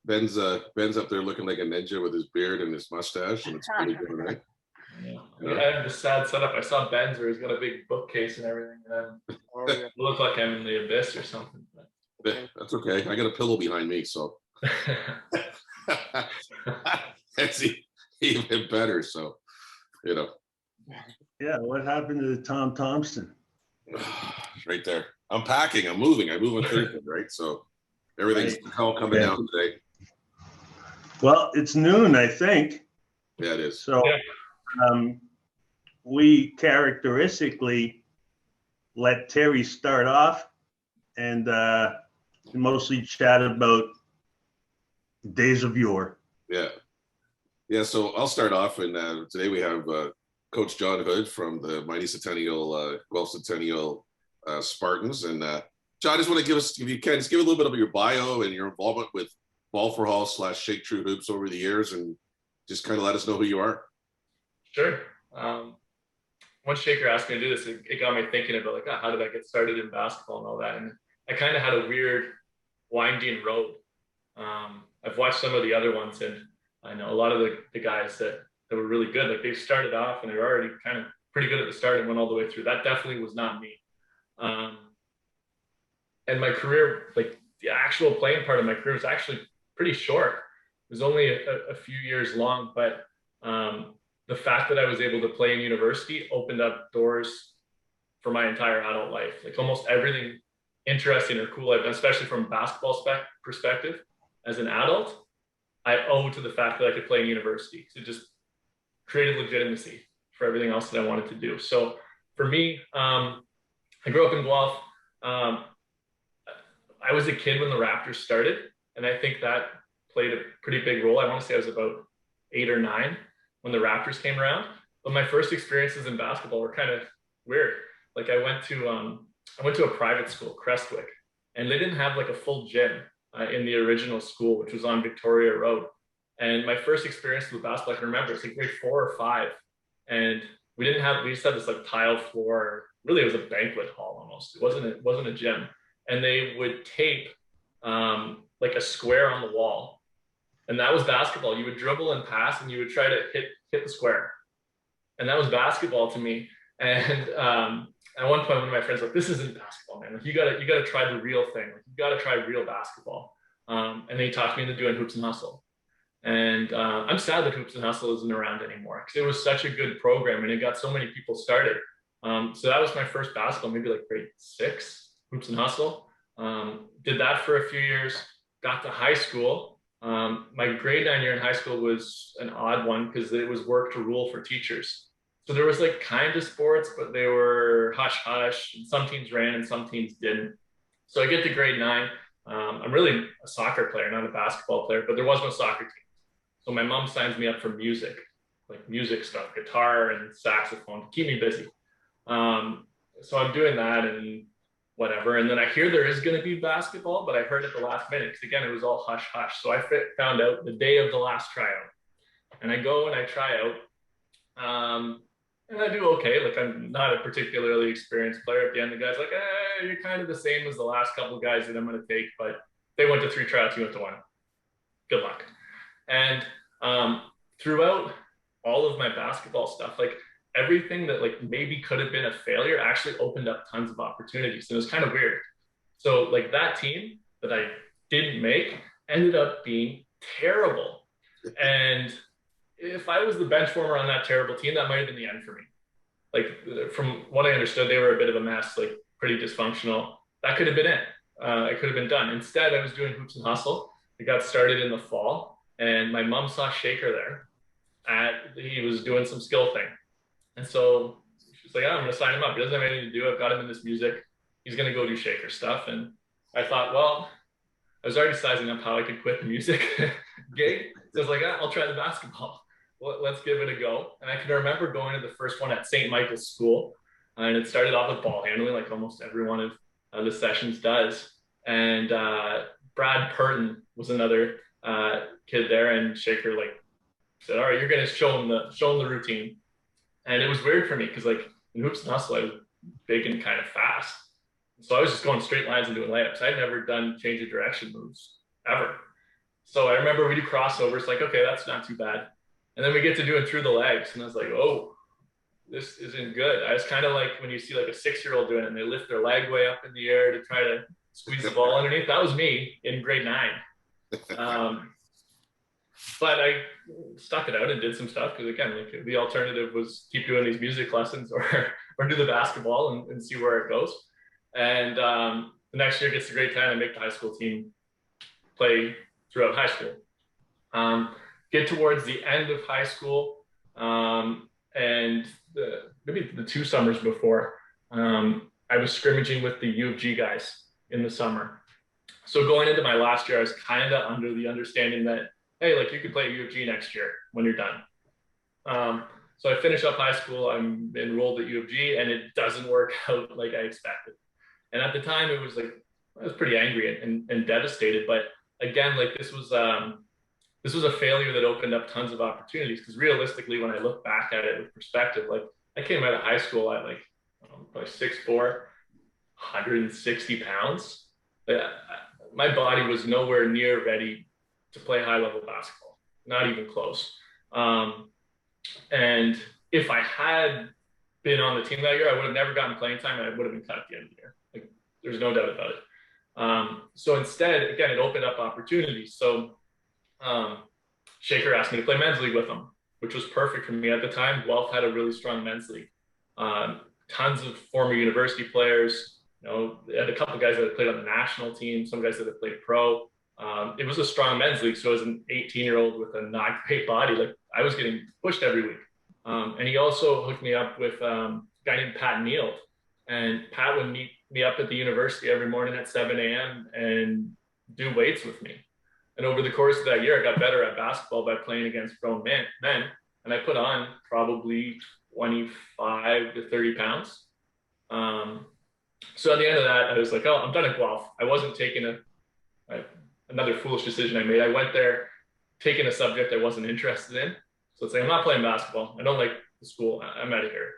Ben's up there looking like a ninja with his beard and his mustache, and it's pretty good, right? Yeah. I have the sad setup. I saw Ben's where he's got a big bookcase and everything, and it looked like I'm in the abyss or something. Yeah, that's okay. I got a pillow behind me, so that's even better. So, you know. Yeah, what happened to Tom Thompson? Right there. I'm packing. I'm moving. I move on Thursday, right? So everything's all coming down today. Well, it's noon, I think. Yeah, it is. So we characteristically let Terry start off and mostly chat about days of yore. Yeah. Yeah, so I'll start off, and today we have Coach John Hood from the mighty Centennial, Guelph Centennial Spartans. And John, I just want to if you can, just give a little bit of your bio and your involvement with Ball for Hall / Shake True Hoops over the years, and just kind of let us know who you are. Sure. Once Shaker asked me to do this, it got me thinking about like, how did I get started in basketball and all that? And I kind of had a weird winding road. I've watched some of the other ones, and I know a lot of the guys that were really good. Like they started off and they were already kind of pretty good at the start and went all the way through. That definitely was not me. And my career, like the actual playing part of my career was actually pretty short. It was only a few years long, but the fact that I was able to play in university opened up doors for my entire adult life. Like almost everything interesting or cool I've done, especially from a basketball perspective as an adult, I owe to the fact that I could play in university. So it just created legitimacy for everything else that I wanted to do. So for me, I grew up in Guelph. I was a kid when the Raptors started, and I think that played a pretty big role. I want to say I was about 8 or 9 when the Raptors came around. But my first experiences in basketball were kind of weird. Like I went to a private school, Crestwick, and they didn't have like a full gym in the original school, which was on Victoria Road. And my first experience with basketball, I can remember, it's like grade 4 or 5. And we just had this like tile floor. Really, it was a banquet hall almost. It wasn't a gym. And they would tape like a square on the wall. And that was basketball. You would dribble and pass, and you would try to hit the square. And that was basketball to me. And at one point, one of my friends was like, "This isn't basketball, man. Like, you gotta try the real thing. Like, you gotta try real basketball." And then he talked me into doing Hoops and Hustle. And I'm sad that Hoops and Hustle isn't around anymore, because it was such a good program and it got so many people started. So that was my first basketball, maybe like grade 6, Hoops and Hustle. Did that for a few years. Got to high school. My grade 9 year in high school was an odd one because it was work to rule for teachers. So there was like kind of sports, but they were hush hush. And some teams ran and some teams didn't. So I get to grade 9. I'm really a soccer player, not a basketball player, but there was no soccer team. So my mom signs me up for music, like music stuff, guitar and saxophone to keep me busy. So I'm doing that and whatever. And then I hear there is going to be basketball, but I heard at the last minute, because again, it was all hush hush. So I found out the day of the last tryout, and I go and I try out. And I do okay. Like I'm not a particularly experienced player. At the end, the guy's like, you're kind of the same as the last couple of guys that I'm going to take, but they went to 3 tryouts, you went to 1. Good luck. And throughout all of my basketball stuff, like everything that like maybe could have been a failure actually opened up tons of opportunities. And it was kind of weird. So like that team that I didn't make ended up being terrible. And if I was the bench warmer on that terrible team, that might have been the end for me. Like from what I understood, they were a bit of a mess, like pretty dysfunctional. That could have been it. It could have been done. Instead, I was doing Hoops and Hustle. It got started in the fall, and my mom saw Shaker there. He was doing some skill thing. And so she's like, I'm going to sign him up. He doesn't have anything to do. I've got him in this music. He's going to go do Shaker stuff. And I thought, well, I was already sizing up how I could quit the music gig. So I was like, I'll try the basketball. Well, let's give it a go. And I can remember going to the first one at St. Michael's School. And it started off with ball handling, like almost every one of the sessions does. And Brad Purton was another kid there. And Shaker like said, all right, you're going to show him the routine. And it was weird for me because like in Hoops and Hustle, I was big and kind of fast. So I was just going straight lines and doing layups. I'd never done change of direction moves ever. So I remember we do crossovers, like, okay, that's not too bad. And then we get to doing through the legs. And I was like, oh, this isn't good. I was kind of like when you see like a 6-year-old doing it and they lift their leg way up in the air to try to squeeze the ball underneath. That was me in grade 9. But I stuck it out and did some stuff because, again, like the alternative was keep doing these music lessons or do the basketball and see where it goes. And the next year gets to grade 10 and make the high school team, play throughout high school. Get towards the end of high school, and maybe the 2 summers before, I was scrimmaging with the U of G guys in the summer. So going into my last year, I was kind of under the understanding that, hey, like you could play at U of G next year when you're done. So I finish up high school, I'm enrolled at U of G, and it doesn't work out like I expected. And at the time, it was like, I was pretty angry and devastated. But again, like this was a failure that opened up tons of opportunities. Because realistically, when I look back at it with perspective, like I came out of high school at like probably 6'4", 160 pounds. My body was nowhere near ready to play high level basketball, not even close. And if I had been on the team that year, I would have never gotten playing time and I would have been cut at the end of the year. Like there's no doubt about it. So instead, again, it opened up opportunities. So Shaker asked me to play men's league with him, which was perfect for me at the time. Guelph had a really strong men's league. Tons of former university players. You know, they had a couple of guys that had played on the national team, some guys that had played pro. It was a strong men's league. So as an 18-year-old with a not great body, like I was getting pushed every week. And he also hooked me up with a guy named Pat Neal. And Pat would meet me up at the university every morning at 7 a.m. and do weights with me. And over the course of that year, I got better at basketball by playing against grown men. And I put on probably 25 to 30 pounds. So at the end of that, I was like, oh, I'm done at Guelph. I wasn't taking another foolish decision I made. I went there taking a subject I wasn't interested in. So it's like, I'm not playing basketball. I don't like the school. I'm out of here.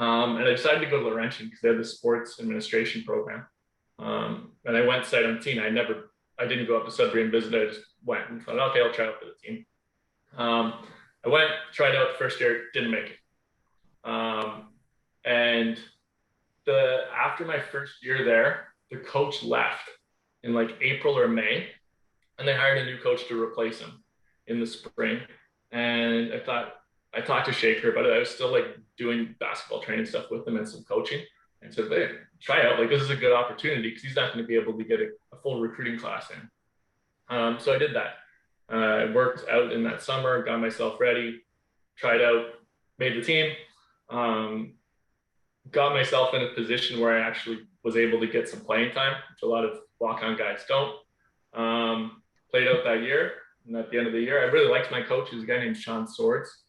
And I decided to go to Laurentian because they had the sports administration program. And I went sight unseen. I didn't go up to Sudbury and visit. I just went and thought, okay, I'll try out for the team. I went, tried out the first year, didn't make it. And after my first year there, the coach left in like April or May, and they hired a new coach to replace him in the spring. And I talked to Shaker about it. I was still like doing basketball training stuff with him and some coaching. And said, hey, try out. Like this is a good opportunity because he's not going to be able to get a full recruiting class in. So I did that. I worked out in that summer, got myself ready, tried out, made the team, got myself in a position where I actually was able to get some playing time, which a lot of walk-on guys don't. Played out that year. And at the end of the year, I really liked my coach. He was a guy named Sean Swords.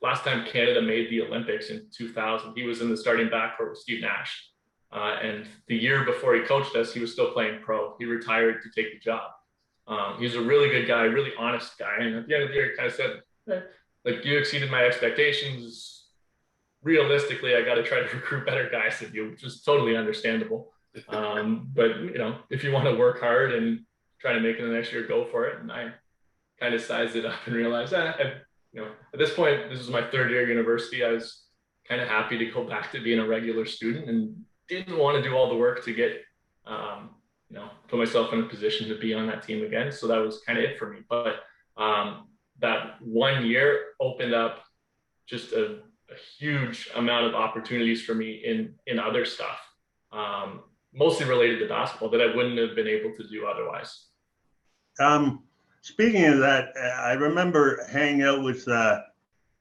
Last time Canada made the Olympics in 2000, he was in the starting backcourt with Steve Nash. And the year before he coached us, he was still playing pro. He retired to take the job. He's a really good guy, really honest guy. And at the end of the year, he kind of said, like, you exceeded my expectations. Realistically, I got to try to recruit better guys than you, which is totally understandable. But, you know, if you want to work hard and try to make it the next year, go for it. And I kind of sized it up and realized you know, at this point, this is my 3rd year at university. I was kind of happy to go back to being a regular student and didn't want to do all the work to get, you know, put myself in a position to be on that team again. So that was kind of it for me. But that 1 year opened up just a huge amount of opportunities for me in other stuff, mostly related to basketball that I wouldn't have been able to do otherwise. Speaking of that, I remember hanging out with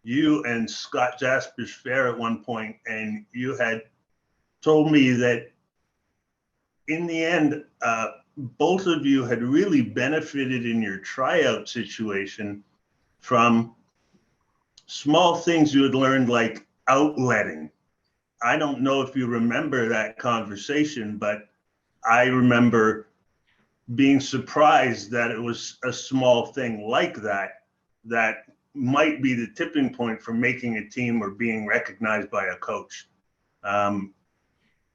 you and Scott Jaspers Fair at one point, and you had told me that in the end, both of you had really benefited in your tryout situation from small things you had learned, like outletting. I don't know if you remember that conversation, but I remember being surprised that it was a small thing like that might be the tipping point for making a team or being recognized by a coach.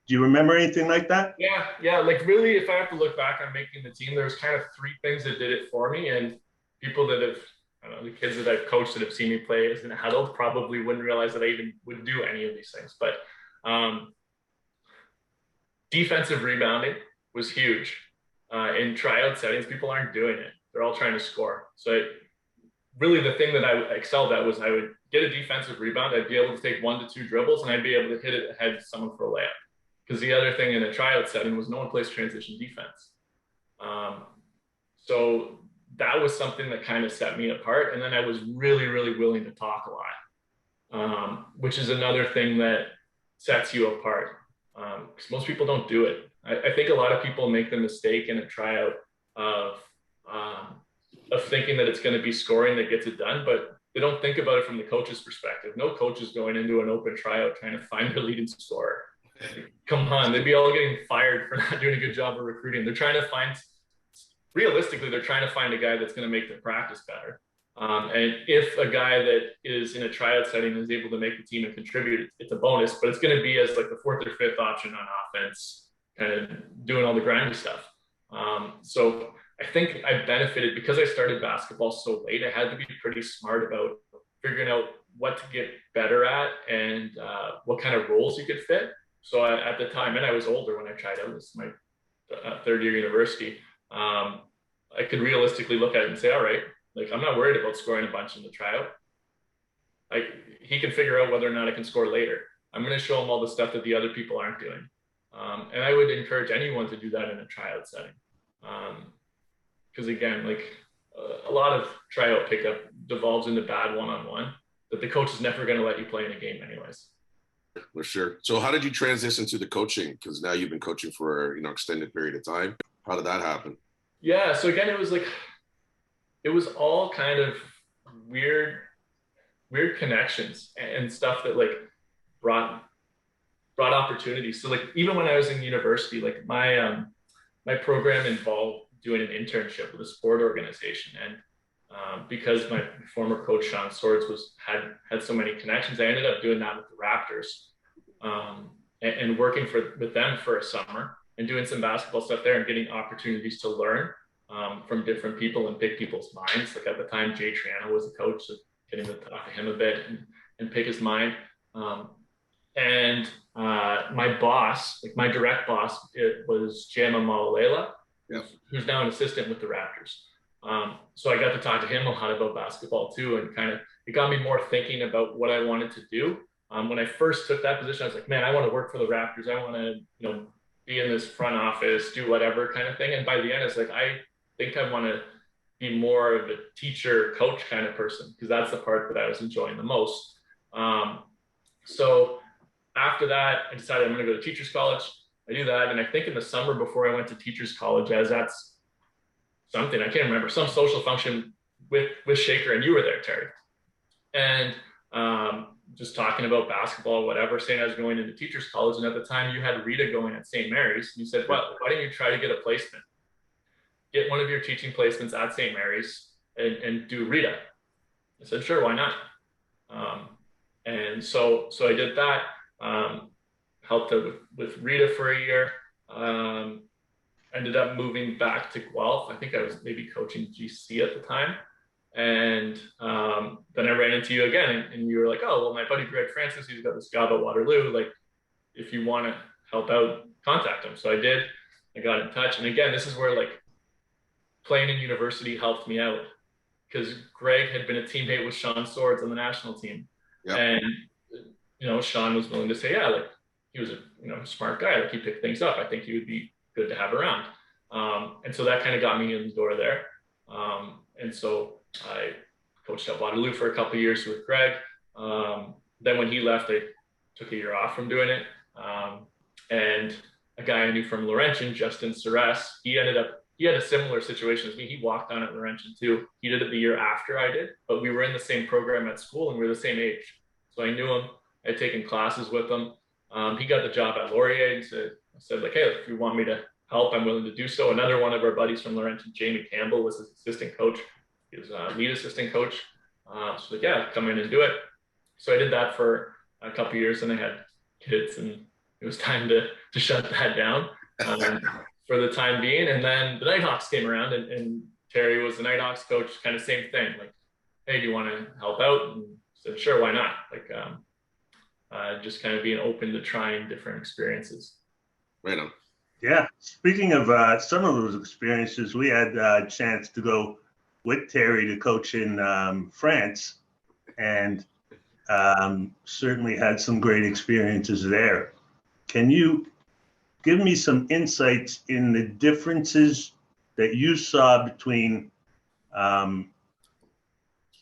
Do you remember anything like that? Yeah. Like really, if I have to look back on making the team, there's kind of three things that did it for me. And people that have, I don't know, the kids that I've coached that have seen me play as an adult probably wouldn't realize that I even would do any of these things. But defensive rebounding was huge. In tryout settings, people aren't doing it. They're all trying to score. So really the thing that I excelled at was I would get a defensive rebound. I'd be able to take 1 to 2 dribbles and I'd be able to hit it ahead of someone for a layup. Because the other thing in a tryout setting was no one plays transition defense. So that was something that kind of set me apart. And then I was really, really willing to talk a lot, which is another thing that sets you apart. Because most people don't do it. I think a lot of people make the mistake in a tryout of thinking that it's going to be scoring that gets it done, but they don't think about it from the coach's perspective. No coach is going into an open tryout trying to find their leading scorer. Come on, they'd be all getting fired for not doing a good job of recruiting. They're trying to find, realistically, they're trying to find a guy that's going to make their practice better. And if a guy that is in a tryout setting is able to make the team and contribute, it's a bonus, but it's going to be as like the 4th or 5th option on offense, kind of doing all the grindy stuff. So I think I benefited because I started basketball so late. I had to be pretty smart about figuring out what to get better at and what kind of roles you could fit. So at the time, and I was older when I tried out, this was my 3rd year university, I could realistically look at it and say, all right, like I'm not worried about scoring a bunch in the tryout. He can figure out whether or not I can score later. I'm going to show him all the stuff that the other people aren't doing. And I would encourage anyone to do that in a tryout setting. Because again, like a lot of tryout pickup devolves into bad one-on-one that the coach is never going to let you play in a game anyways. For sure. So how did you transition to the coaching? Because now you've been coaching for, extended period of time. How did that happen? Yeah. So again, it was all kind of weird connections and stuff that like brought opportunities. So like even when I was in university, like my program involved doing an internship with a sport organization. And because my former coach, Sean Swords, had so many connections, I ended up doing that with the Raptors and working with them for a summer and doing some basketball stuff there and getting opportunities to learn from different people and pick people's minds. Like at the time, Jay Triano was a coach, so getting to talk to him a bit and pick his mind. And my boss, like my direct boss, it was Jama Maulela, who's now an assistant with the Raptors. So I got to talk to him a lot about basketball too, and kind of it got me more thinking about what I wanted to do. When I first took that position, I was like, man, I want to work for the Raptors. I want to, be in this front office, do whatever kind of thing. And by the end, it's like, I think I want to be more of a teacher, coach kind of person, because that's the part that I was enjoying the most. So after that, I decided I'm going to go to teachers college. I do that. And I think in the summer before I went to teachers college, as that's something, I can't remember, some social function with Shaker, and you were there, Terry. And just talking about basketball, whatever, saying I was going into teachers college. And at the time you had Rita going at St. Mary's. And you said, well, why don't you try to get a placement? Get one of your teaching placements at St. Mary's and do Rita. I said, sure, why not? And so I did that, helped out with Rita for a year, ended up moving back to Guelph. I think I was maybe coaching GC at the time. And then I ran into you again, and you were like, oh, well, my buddy Greg Francis, he's got this job at Waterloo. Like, if you want to help out, contact him. So I did. I got in touch. And again, this is where like playing in university helped me out, because Greg had been a teammate with Sean Swords on the national team. Yep. And, Sean was willing to say, yeah, like he was a smart guy. Like he picked things up. I think he would be good to have around. And so that kind of got me in the door there. And so I coached at Waterloo for a couple of years with Greg. Then when he left, I took a year off from doing it. And a guy I knew from Laurentian, Justin Ceres, he had a similar situation as me. He walked on at Laurentian too. He did it the year after I did, but we were in the same program at school and we were the same age. So I knew him. I had taken classes with him. He got the job at Laurier, and I said like, hey, if you want me to help, I'm willing to do so. Another one of our buddies from Laurentian, Jamie Campbell, was his assistant coach. He was a lead assistant coach. So like, yeah, come in and do it. So I did that for a couple of years, and I had kids and it was time to shut that down for the time being. And then the Nighthawks came around, and Terry was the Nighthawks coach, kind of same thing. Like, hey, do you want to help out? And I said, sure, why not? Like, just kind of being open to trying different experiences. Right on. Yeah. Speaking of some of those experiences, we had a chance to go with Terry to coach in France, and certainly had some great experiences there. Can you give me some insights in the differences that you saw between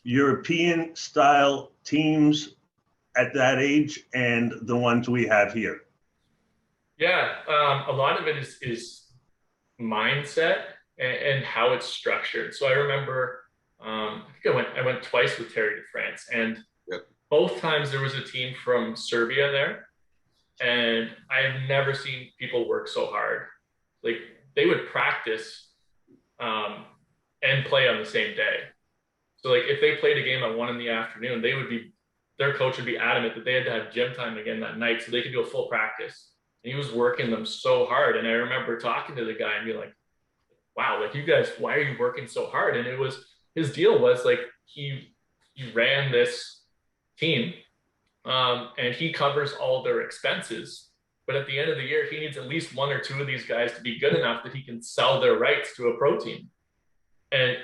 European style teams at that age and the ones we have here? Yeah, a lot of it is mindset and how it's structured. So I remember, I think I went twice with Terry to France, and both times there was a team from Serbia there, and I have never seen people work so hard. Like, they would practice and play on the same day. So like, if they played a game at 1 PM, their coach would be adamant that they had to have gym time again that night so they could do a full practice. And he was working them so hard. And I remember talking to the guy and being like, wow, like, you guys, why are you working so hard? And his deal was like, he ran this team, and he covers all their expenses. But at the end of the year, he needs at least 1 or 2 of these guys to be good enough that he can sell their rights to a pro team. And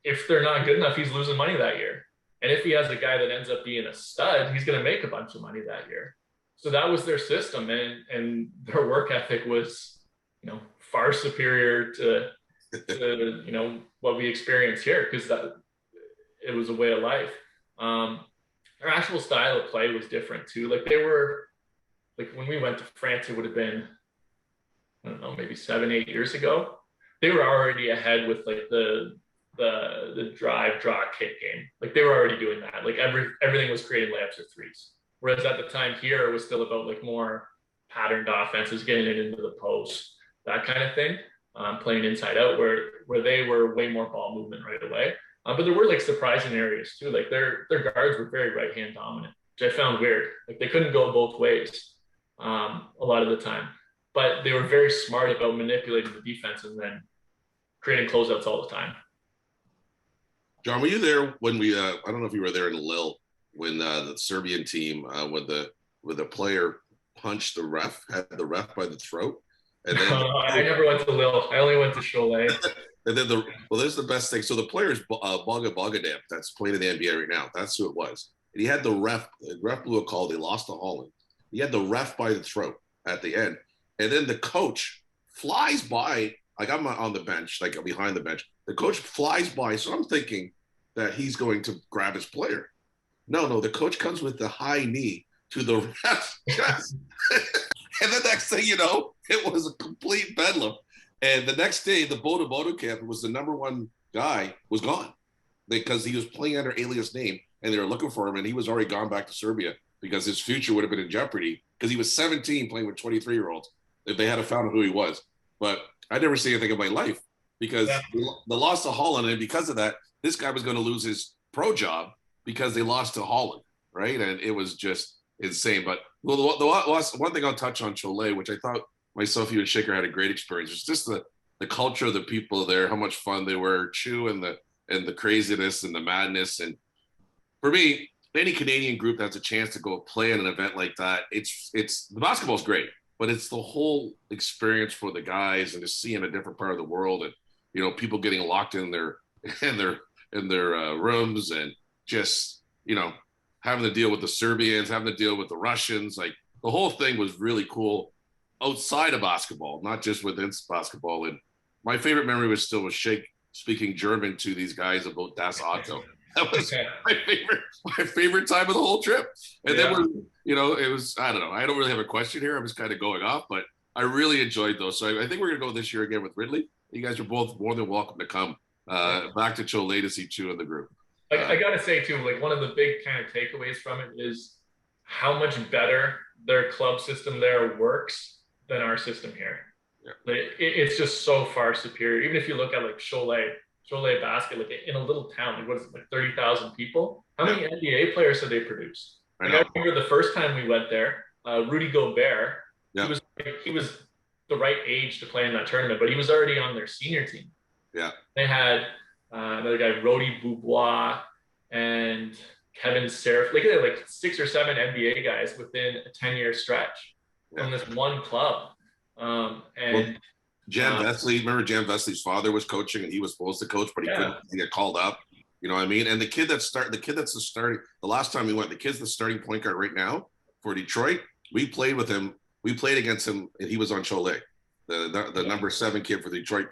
if they're not good enough, he's losing money that year. And if he has a guy that ends up being a stud, he's going to make a bunch of money that year. So that was their system, and their work ethic was, far superior to what we experience here, because it was a way of life. Our actual style of play was different too. Like, they were, like, when we went to France, it would have been, I don't know, maybe 7, 8 years ago. They were already ahead with like the drive, draw, kick game. Like, they were already doing that. Like, everything was creating layups or threes. Whereas at the time here, it was still about like more patterned offenses, getting it into the post, that kind of thing, playing inside out, where they were way more ball movement right away. But there were like surprising areas too. Like, their guards were very right hand dominant, which I found weird. Like, they couldn't go both ways a lot of the time, but they were very smart about manipulating the defense and then creating closeouts all the time. John, were you there when I don't know if you were there in Lille when the Serbian team, when the player punched the ref, had the ref by the throat? And then I never went to Lille. I only went to Cholet. And then there's the best thing. So the player is Bogadam that's playing in the NBA right now. That's who it was. And he had the ref blew a call. They lost to Holland. He had the ref by the throat at the end. And then the coach flies by, like, I'm on the bench, like behind the bench. The coach flies by. So I'm thinking that he's going to grab his player. No, the coach comes with the high knee to the ref's chest. And the next thing you know, it was a complete bedlam. And the next day, the Bodo camp was the #1 guy, was gone because he was playing under alias name, and they were looking for him, and he was already gone back to Serbia because his future would have been in jeopardy because he was 17 playing with 23-year-olds if they had found who he was. But I never seen anything in my life because the loss to Holland, and because of that, this guy was going to lose his pro job because they lost to Holland, right? And it was just insane. But the one thing I'll touch on Cholet, which I thought myself, you and Shaker had a great experience. It's just the culture of the people there, how much fun they were, Chew and the craziness and the madness. And for me, any Canadian group that has a chance to go play at an event like that, it's the basketball's great, but it's the whole experience for the guys and just seeing a different part of the world and people getting locked in their rooms and just having to deal with the Serbians, having to deal with the Russians. Like, the whole thing was really cool outside of basketball, not just within basketball. And my favorite memory was still Shake speaking German to these guys about Das Auto. That was my favorite time of the whole trip. And then it was, I don't know. I don't really have a question here. I'm just kind of going off, but I really enjoyed those. So I think we're going to go this year again with Ridley. You guys are both more than welcome to come back to Cholet to see Chew in the group. I got to say too, like, one of the big kind of takeaways from it is how much better their club system there works than our system here. Yeah. Like, it's just so far superior. Even if you look at like Cholet basket, like in a little town, like, what is it, like 30,000 people? How many NBA players have they produced? Like, I remember the first time we went there, Rudy Gobert Yeah. He was the right age to play in that tournament, but he was already on their senior team. Yeah. They had another guy, Rody Boubois, and Kevin Serif. Like 6 or 7 NBA guys within a 10-year stretch from this one club. Jan Vesley, remember Jan Vesley's father was coaching and he was supposed to coach, but he couldn't get called up. You know what I mean? And the kid that's the last time we went, the kid's the starting point guard right now for Detroit. We played with him. We played against him and he was on Cholet, the number 7 kid for the Detroit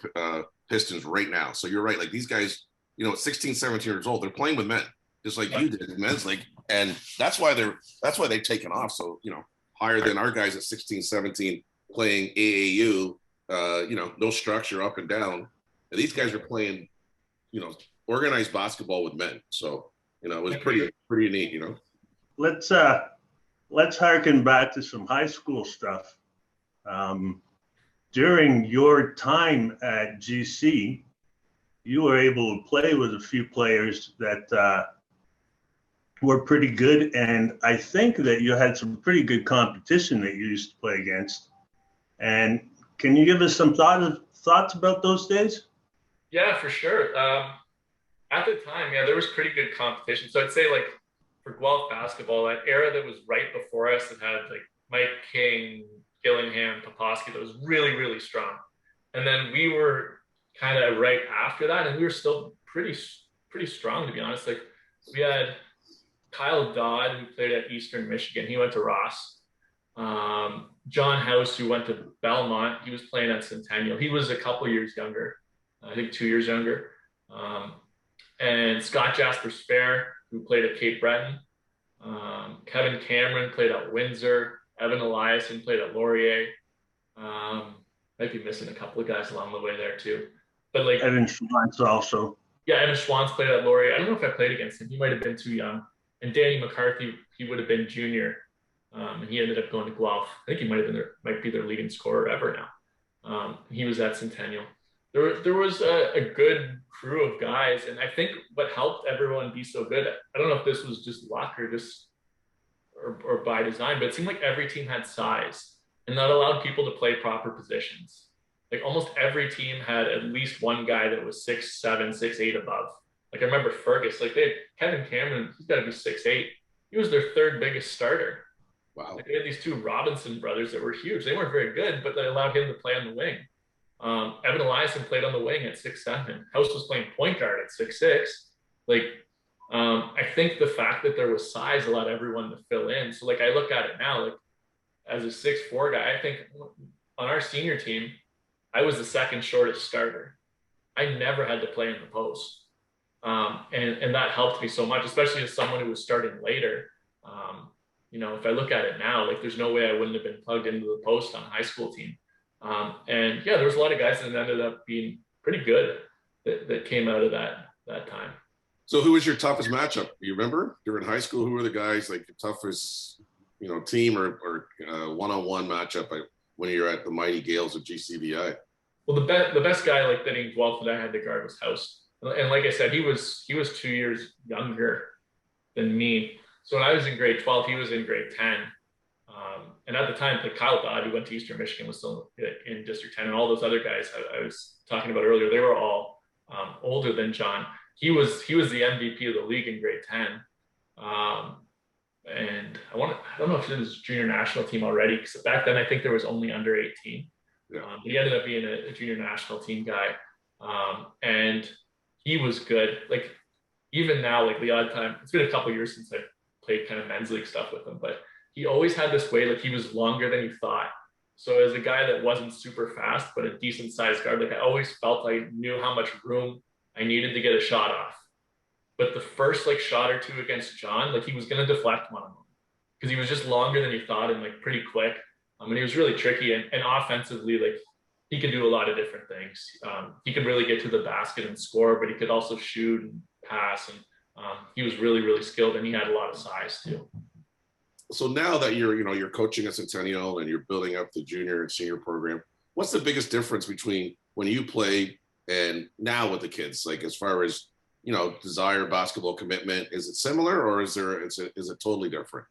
Pistons right now. So you're right. Like these guys, 16, 17 years old, they're playing with men just like you did in men's league. And that's why they've taken off. So, higher than our guys at 16, 17 playing AAU, no structure up and down. And these guys are playing, organized basketball with men. So, it was pretty neat, Let's harken back to some high school stuff. During your time at GC, you were able to play with a few players that were pretty good. And I think that you had some pretty good competition that you used to play against. And can you give us some thoughts about those days? Yeah, for sure. At the time, there was pretty good competition. So I'd say like for Guelph basketball, that era that was right before us that had like Mike King, Gillingham, Poposky, that was really, really strong. And then we were kind of right after that, and we were still pretty strong, to be honest. Like we had Kyle Dodd, who played at Eastern Michigan. He went to Ross. John House, who went to Belmont, he was playing at Centennial. He was a couple years younger, I think 2 years younger. And Scott Jasper Spare, who played at Cape Breton. Kevin Cameron played at Windsor. Evan Eliason played at Laurier. Might be missing a couple of guys along the way there too. But like Evan Schwantz also. Yeah, Evan Schwantz played at Laurier. I don't know if I played against him. He might have been too young. And Danny McCarthy, he would have been junior. And he ended up going to Guelph. I think he might be their leading scorer ever now. He was at Centennial. There was a good crew of guys, and I think what helped everyone be so good, I don't know if this was just luck or by design, but it seemed like every team had size, and that allowed people to play proper positions. Like almost every team had at least one guy that was 6'7", 6'8" above. Like I remember Fergus, like they had Kevin Cameron, he's got to be 6'8". He was their 3rd biggest starter. Wow. Like they had these 2 Robinson brothers that were huge. They weren't very good, but they allowed him to play on the wing. Evan Eliason played on the wing at 6'7". House was playing point guard at 6'6". Like, I think the fact that there was size allowed everyone to fill in. So like I look at it now, like as a 6'4" guy, I think on our senior team, I was the 2nd shortest starter. I never had to play in the post. And that helped me so much, especially as someone who was starting later. If I look at it now, like there's no way I wouldn't have been plugged into the post on a high school team. And there was a lot of guys that ended up being pretty good that came out of that time. So who was your toughest matchup? Do you remember during high school? Who were the guys like the toughest, team or one-on-one matchup when you're at the Mighty Gales of GCVI? Well, the best guy like that in Guelph that I had to guard was House. And like I said, he was 2 years younger than me. So when I was in grade 12, he was in grade 10. And at the time, like Kyle Dodd, who went to Eastern Michigan, was still in District 10, and all those other guys I was talking about earlier, they were all older than John. He was the MVP of the league in grade 10. And I don't know if it was junior national team already, because back then I think there was only under 18. Yeah. He ended up being a junior national team guy. And he was good. Like even now, like the odd time, it's been a couple years since I played kind of men's league stuff with him, but he always had this way, like he was longer than you thought. So as a guy that wasn't super fast, but a decent sized guard, like I always felt I knew how much room I needed to get a shot off. But the first like shot or 2 against John, like he was going to deflect one of them because he was just longer than you thought and like pretty quick. And he was really tricky and offensively, like he could do a lot of different things. He could really get to the basket and score, but he could also shoot and pass. And he was really, really skilled, and he had a lot of size too. So now that you're coaching at Centennial and you're building up the junior and senior program, what's the biggest difference between when you played and now with the kids? Like as far as, desire, basketball commitment, is it similar or is it totally different?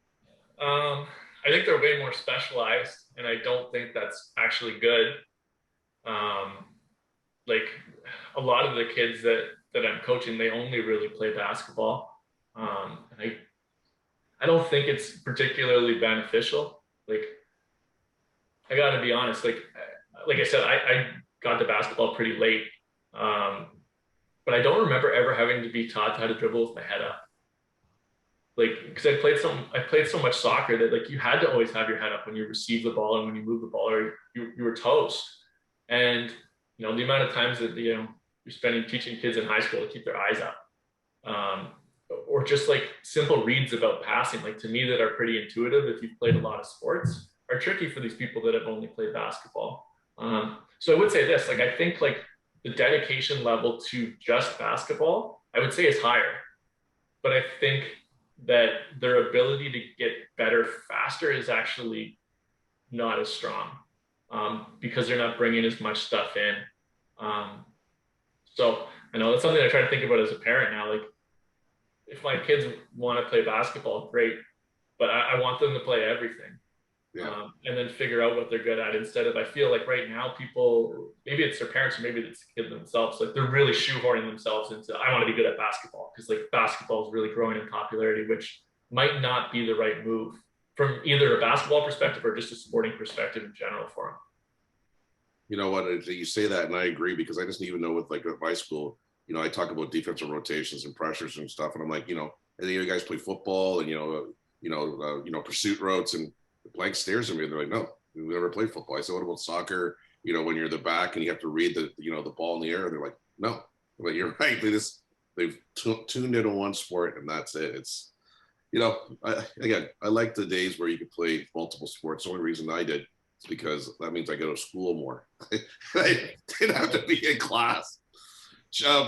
I think they're way more specialized and I don't think that's actually good. Like a lot of the kids that I'm coaching, they only really play basketball. And I don't think it's particularly beneficial. Like, I gotta be honest, like I said, I got to basketball pretty late. But I don't remember ever having to be taught how to dribble with my head up. Like, because I played so much soccer that like you had to always have your head up when you receive the ball and when you move the ball, or you were toast. And the amount of times that you're spending teaching kids in high school to keep their eyes up, or just like simple reads about passing, like to me that are pretty intuitive if you've played a lot of sports, are tricky for these people that have only played basketball. So I would say this, like I think like the dedication level to just basketball, I would say is higher, but I think that their ability to get better faster is actually not as strong, because they're not bringing as much stuff in. So I know that's something I try to think about as a parent now. Like, if my kids want to play basketball, great, but I want them to play everything. Yeah. And then figure out what they're good at, instead of, I feel like right now people, maybe it's their parents or maybe it's the kid themselves, like they're really shoehorning themselves into, I want to be good at basketball because like basketball is really growing in popularity, which might not be the right move from either a basketball perspective or just a sporting perspective in general for them. You know what? You say that, and I agree, because I just even know with like at my school, I talk about defensive rotations and pressures and stuff, and I'm like, and you guys play football and pursuit routes, and the blank stares at me. They're like, no, we never played football. I said, what about soccer? When you're in the back and you have to read the ball in the air. And they're like, no. But you're right. They've tuned into one sport, and that's it. It's I like the days where you could play multiple sports. The only reason I did is because that means I go to school more. I didn't have to be in class.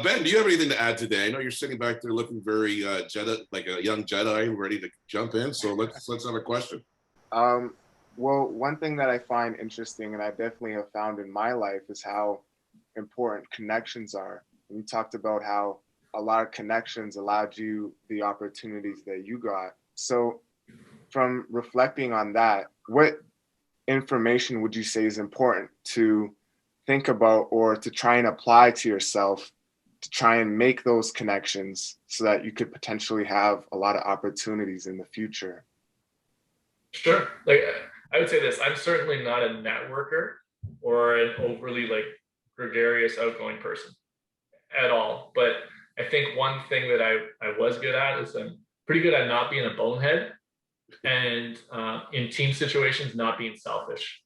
Ben, do you have anything to add today? I know you're sitting back there looking very Jedi, like a young Jedi, ready to jump in. So let's have a question. Well, one thing that I find interesting, and I definitely have found in my life, is how important connections are. And you talked about how a lot of connections allowed you the opportunities that you got. So from reflecting on that, what information would you say is important to think about or to try and apply to yourself to try and make those connections so that you could potentially have a lot of opportunities in the future? Sure. Like, I would say this, I'm certainly not a networker or an overly like gregarious outgoing person at all. But I think one thing that I was good at is I'm pretty good at not being a bonehead, and in team situations, not being selfish.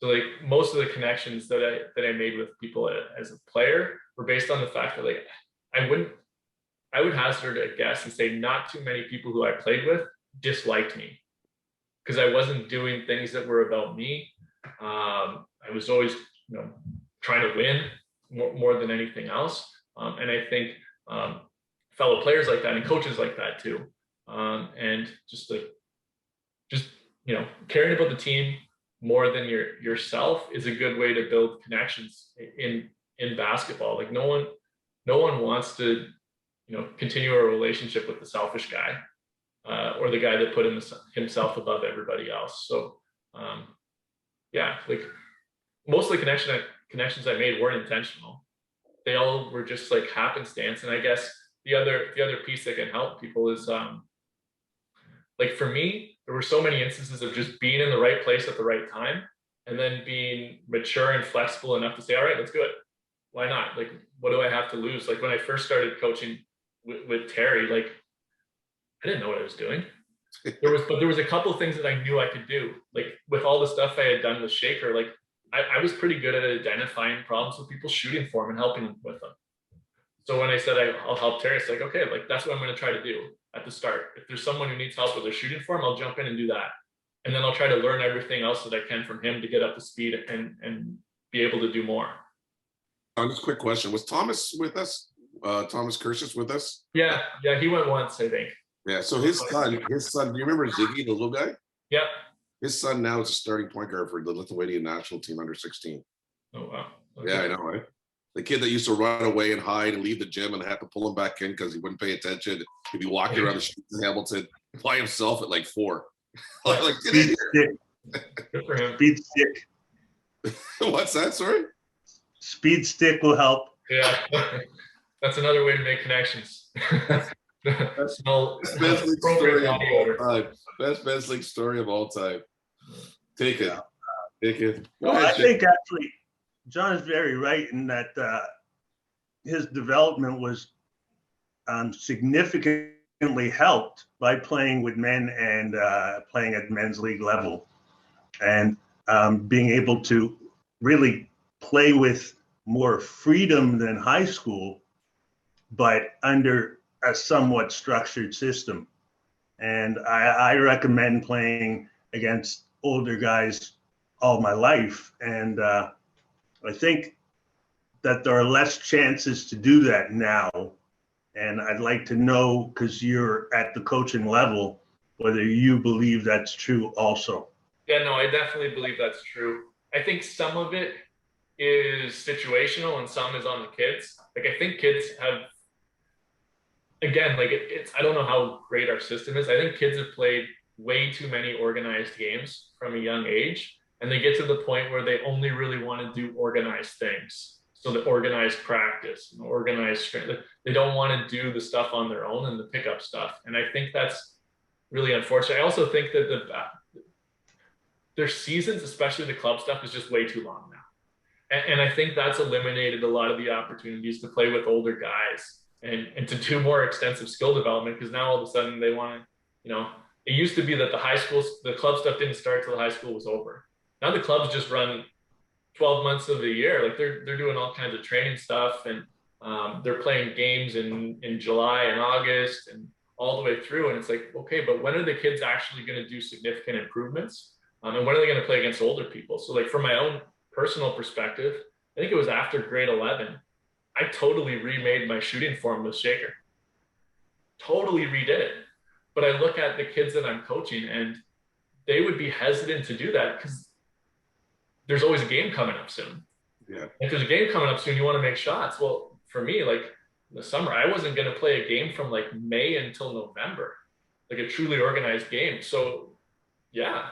So like most of the connections that I made with people as a player were based on the fact that like I would hazard a guess and say not too many people who I played with disliked me, because I wasn't doing things that were about me. I was always trying to win more than anything else. And I think fellow players like that and coaches like that too. And just caring about the team more than yourself is a good way to build connections in basketball. Like no one wants to continue a relationship with the selfish guy, or the guy that put himself above everybody else. So like most of the connections I made weren't intentional. They all were just like happenstance. And I guess the other piece that can help people is like for me, there were so many instances of just being in the right place at the right time, and then being mature and flexible enough to say, all right, let's do it. Why not? Like, what do I have to lose? Like when I first started coaching with Terry, like I didn't know what I was doing. There was a couple of things that I knew I could do. Like with all the stuff I had done with Shaker, like I was pretty good at identifying problems with people, shooting for them and helping them with them. So when I said I'll help Terry, it's like, okay, like that's what I'm going to try to do at the start. If there's someone who needs help with their shooting form, I'll jump in and do that. And then I'll try to learn everything else that I can from him to get up to speed and be able to do more. Just a quick question. Was Thomas with us? Thomas Cursis with us? Yeah, he went once, I think. Yeah, so his son, do you remember Ziggy, the little guy? Yeah. His son now is a starting point guard for the Lithuanian national team under 16. Oh, wow. Okay. Yeah, I know, right? The kid that used to run away and hide and leave the gym and have to pull him back in because he wouldn't pay attention. He'd be walking around the streets in Hamilton by himself at like 4. Like, get in here. Good for him. Speed stick. What's that? Sorry. Speed stick will help. Yeah, that's another way to make connections. Smell Best men's league appropriate story of body all odor. time. Best men's league story of all time. Take it. Yeah. Take it. Well, I think actually John is very right in that his development was significantly helped by playing with men and playing at men's league level, and being able to really play with more freedom than high school, but under a somewhat structured system. And I recommend playing against older guys all my life. And I think that there are less chances to do that now. And I'd like to know, because you're at the coaching level, whether you believe that's true also. Yeah, no, I definitely believe that's true. I think some of it is situational and some is on the kids. Like, I think kids have, again, like it's, I don't know how great our system is. I think kids have played way too many organized games from a young age. And they get to the point where they only really want to do organized things. So the organized practice, and organized strength. They don't want to do the stuff on their own and the pickup stuff. And I think that's really unfortunate. I also think that their seasons, especially the club stuff, is just way too long now. And I think that's eliminated a lot of the opportunities to play with older guys and to do more extensive skill development, because now all of a sudden they want to, you know, it used to be that the club stuff didn't start till the high school was over. Now the clubs just run 12 months of the year. Like they're doing all kinds of training stuff, and they're playing games in July and August and all the way through. And it's like, okay, but when are the kids actually going to do significant improvements? And when are they going to play against older people? So like from my own personal perspective, I think it was after grade 11, I totally remade my shooting form with shaker. Totally redid it. But I look at the kids that I'm coaching and they would be hesitant to do that because there's always a game coming up soon. Yeah. If there's a game coming up soon, you want to make shots. Well, for me, like in the summer, I wasn't going to play a game from like May until November, like a truly organized game. So yeah,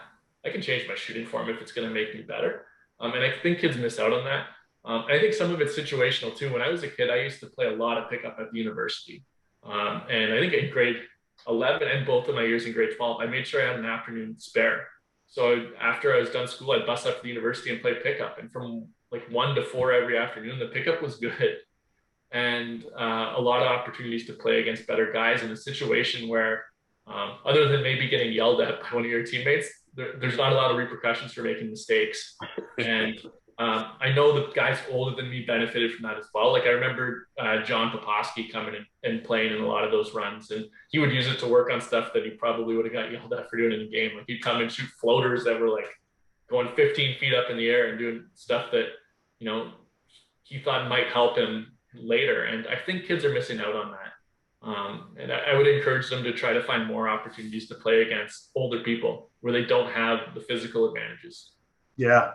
I can change my shooting form if it's going to make me better. And I think kids miss out on that. I think some of it's situational too. When I was a kid, I used to play a lot of pickup at the university. And I think in grade 11 and both of my years in grade 12, I made sure I had an afternoon spare. So after I was done school, I'd bus up to the university and play pickup. And from like 1 to 4 every afternoon, the pickup was good. And a lot of opportunities to play against better guys in a situation where, other than maybe getting yelled at by one of your teammates, there's not a lot of repercussions for making mistakes. And I know the guys older than me benefited from that as well. Like I remember John Poposky coming in and playing in a lot of those runs, and he would use it to work on stuff that he probably would have got yelled at for doing in the game. Like he'd come and shoot floaters that were like going 15 feet up in the air and doing stuff that, you know, he thought might help him later. And I think kids are missing out on that. And I would encourage them to try to find more opportunities to play against older people where they don't have the physical advantages. Yeah.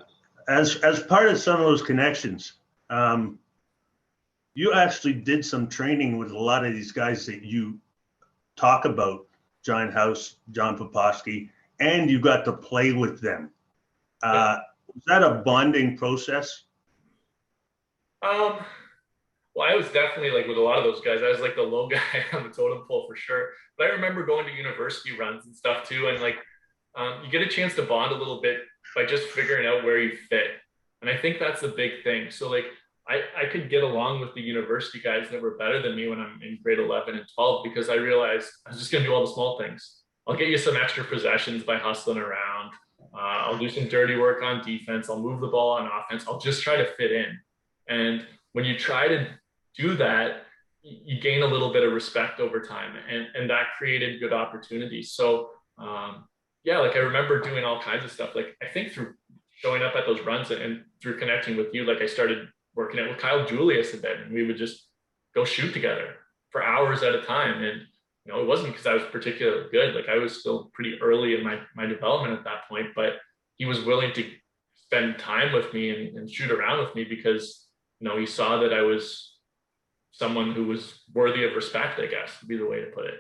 As part of some of those connections, you actually did some training with a lot of these guys that you talk about, John House, John Poposky, and you got to play with them. Was that a bonding process? Well, I was definitely like with a lot of those guys, I was like the low guy on the totem pole for sure. But I remember going to university runs and stuff too. And like, you get a chance to bond a little bit by just figuring out where you fit. And I think that's the big thing. So like, I could get along with the university guys that were better than me when I'm in grade 11 and 12, because I realized I was just going to do all the small things. I'll get you some extra possessions by hustling around. I'll do some dirty work on defense. I'll move the ball on offense. I'll just try to fit in. And when you try to do that, you gain a little bit of respect over time, and that created good opportunities. So yeah, like I remember doing all kinds of stuff. Like I think through showing up at those runs and through connecting with you, like I started working out with Kyle Julius a bit, and we would just go shoot together for hours at a time. And you know, it wasn't because I was particularly good. Like I was still pretty early in my development at that point, but he was willing to spend time with me and shoot around with me because, you know, he saw that I was someone who was worthy of respect, I guess, would be the way to put it.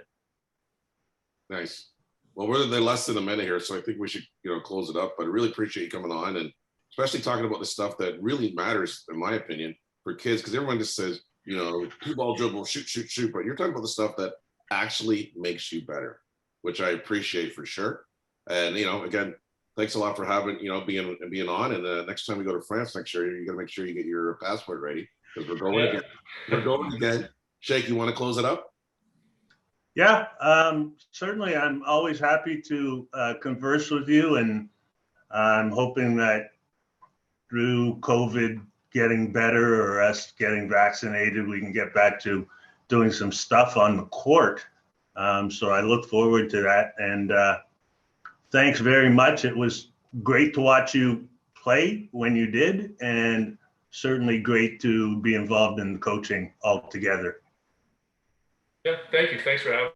Nice. Well, we're less than a minute here, so I think we should, close it up. But I really appreciate you coming on, and especially talking about the stuff that really matters, in my opinion, for kids. Because everyone just says, two ball dribble, shoot, shoot, shoot. But you're talking about the stuff that actually makes you better, which I appreciate for sure. And again, thanks a lot for having being on. And next time we go to France next year, you got to make sure you get your passport ready because we're going again. We're going again. Shake, you want to close it up? Yeah, certainly. I'm always happy to converse with you, and I'm hoping that through COVID getting better or us getting vaccinated, we can get back to doing some stuff on the court. So I look forward to that. And thanks very much. It was great to watch you play when you did, and certainly great to be involved in coaching altogether. Yeah, thank you. Thanks for having me.